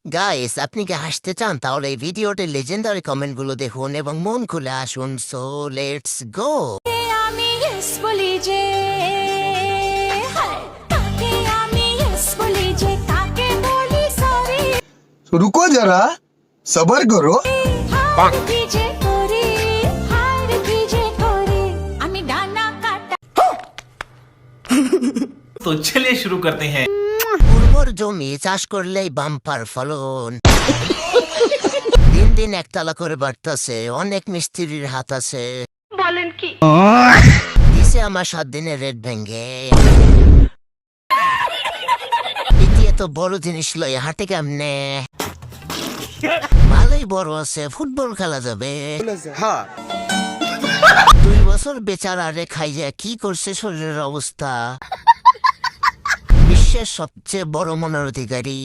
Guys, আপনি কি হাসতে চান? তাহলে এই ভিডিওতে লেজেন্ডারি কমেন্টগুলো দেখুন এবং মন খুলে আসুন। So let's go. আমি yes বলি যে হায়, তাকে আমি yes বলি যে কাকে বলি sorry, रुको जरा सबर करो। হার কি যে করি, হার কি যে করি, আমি ডানা কাটা तो चलिए शुरू करते हैं। উর্বর জমি চাষ করলেই বাম্পার ফলন। দিন দিন একতলা করে বাড়তেছে, অনেক মিস্ত্রির হাত আছে। বলেন কি দিছে আমার 7 দিনের রেট ভেঙ্গে। ইতি এত বড় জিনিস লই হাটে কেমনে? ভালোই বড় আছে, ফুটবল খেলা যাবে। 2 বছর বেচারা রে খাই যায়, কি করছে শরীরের অবস্থা। বিশ্বের সবচেয়ে বড় মনের অধিকারী।